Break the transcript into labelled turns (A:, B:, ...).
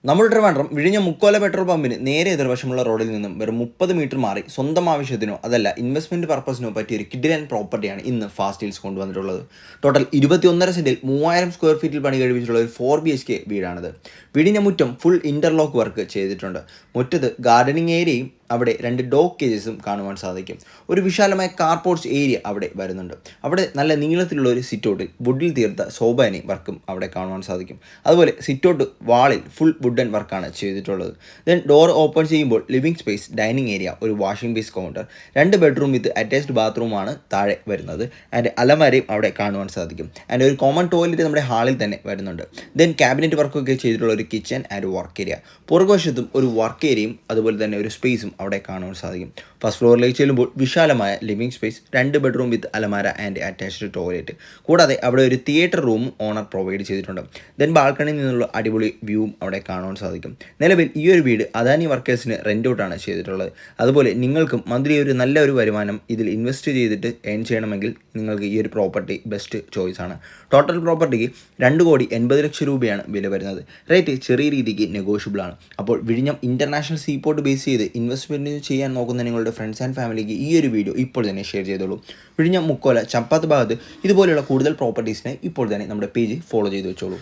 A: നമ്മുടെ ട്രിവാൻഡ്രം വിഴിഞ്ഞ മുക്കോല പെട്രോൾ പമ്പിന് നേരെ എതിർവശമുള്ള റോഡിൽ നിന്നും വെറും 30 മീറ്റർ മാറി സ്വന്തം ആവശ്യത്തിനോ അതല്ല ഇൻവെസ്റ്റ്മെന്റ് പർപ്പസിനോ പറ്റിയ ഒരു കിഡിലൻ പ്രോപ്പർട്ടിയാണ് ഇന്ന് ഫാസ്റ്റ് ഡീൽസ് കൊണ്ടുവന്നിട്ടുള്ളത്. ടോട്ടൽ 21.5 സെന്റിൽ 3000 സ്ക്വയർ ഫീറ്റിൽ പണി കഴിപ്പിച്ചിട്ടുള്ള ഒരു 4 BHK വീടാണിത്. വീടിന്റെ മുറ്റം ഫുൾ ഇന്റർലോക്ക് വർക്ക് ചെയ്തിട്ടുണ്ട്. മുറ്റത്ത് ഗാർഡനിങ് ഏരിയയും അവിടെ 2 ഡോഗ് കേജസും കാണുവാൻ സാധിക്കും. ഒരു വിശാലമായ കാർ പോർച്ച് ഏരിയ അവിടെ വരുന്നുണ്ട്. അവിടെ നല്ല നീളത്തിലുള്ള ഒരു സിറ്റൗട്ടിൽ വുഡിൽ തീർത്ത സോബാനി വർക്കും അവിടെ കാണുവാൻ സാധിക്കും. അതുപോലെ സിറ്റൗട്ട് വാളിൽ ഫുൾ വുഡൻ വർക്കാണ് ചെയ്തിട്ടുള്ളത്. ദെൻ ഡോർ ഓപ്പൺ ചെയ്യുമ്പോൾ ലിവിംഗ് സ്പേസ്, ഡൈനിങ് ഏരിയ, ഒരു washing base counter, 2 bedroom with attached ബാത്റൂമാണ് താഴെ വരുന്നത്. ആൻഡ് അലമാരയും അവിടെ കാണുവാൻ സാധിക്കും. ആൻഡ് ഒരു കോമൺ ടോയ്ലറ്റ് നമ്മുടെ ഹാളിൽ തന്നെ വരുന്നുണ്ട്. ദെൻ ക്യാബിനറ്റ് വർക്കൊക്കെ ചെയ്തിട്ടുള്ള ഒരു കിച്ചൺ ആൻഡ് വർക്ക് ഏരിയ, പുറകുവശത്തും ഒരു വർക്ക് ഏരിയയും അതുപോലെ തന്നെ ഒരു സ്പേസും അവിടെ കാണുവാൻ സാധിക്കും. ഫസ്റ്റ് ഫ്ലോറിലേക്ക് ചെല്ലുമ്പോൾ വിശാലമായ ലിവിംഗ് സ്പേസ്, 2 ബെഡ്റൂം വിത്ത് അലമാര ആൻഡ് അറ്റാച്ച്ഡ് ടോയ്ലറ്റ്, കൂടാതെ അവിടെ ഒരു തിയേറ്റർ റൂമും ഓണർ പ്രൊവൈഡ് ചെയ്തിട്ടുണ്ട്. ദെൻ ബാൽക്കണിയിൽ നിന്നുള്ള അടിപൊളി വ്യൂവും അവിടെ കാണുവാൻ സാധിക്കും. നിലവിൽ ഈ ഒരു വീട് അദാനി വർക്കേഴ്സിന് റെൻ്റ് ഔട്ടാണ് ചെയ്തിട്ടുള്ളത്. അതുപോലെ നിങ്ങൾക്കും മന്ത്ലി ഒരു നല്ല ഒരു വരുമാനം ഇതിൽ ഇൻവെസ്റ്റ് ചെയ്തിട്ട് ഏൺ ചെയ്യണമെങ്കിൽ നിങ്ങൾക്ക് ഈ ഒരു പ്രോപ്പർട്ടി ബെസ്റ്റ് ചോയ്സ് ആണ്. ടോട്ടൽ പ്രോപ്പർട്ടിക്ക് 2,80,00,000 രൂപയാണ് വില വരുന്നത്. റേറ്റ് ചെറിയ രീതിക്ക് നെഗോഷ്യബിൾ ആണ്. അപ്പോൾ വിഴിഞ്ഞം ഇൻ്റർനാഷണൽ സീപോർട്ട് ബേസ് ചെയ്ത് ഇൻവെസ്റ്റ്മെൻറ്റ് ചെയ്യാൻ നോക്കുന്ന നിങ്ങളുടെ ഫ്രണ്ട്സ് ആൻഡ് ഫാമിലിക്ക് ഈ ഒരു വീഡിയോ ഇപ്പോൾ തന്നെ ഷെയർ ചെയ്തോളൂ. വിഴിഞ്ഞം മുക്കോല ചപ്പാത്ത് ഭാഗത്ത് ഇതുപോലെയുള്ള കൂടുതൽ പ്രോപ്പർട്ടീസിനെ ഇപ്പോൾ തന്നെ നമ്മുടെ പേജ് ഫോളോ ചെയ്ത് വെച്ചോളൂ.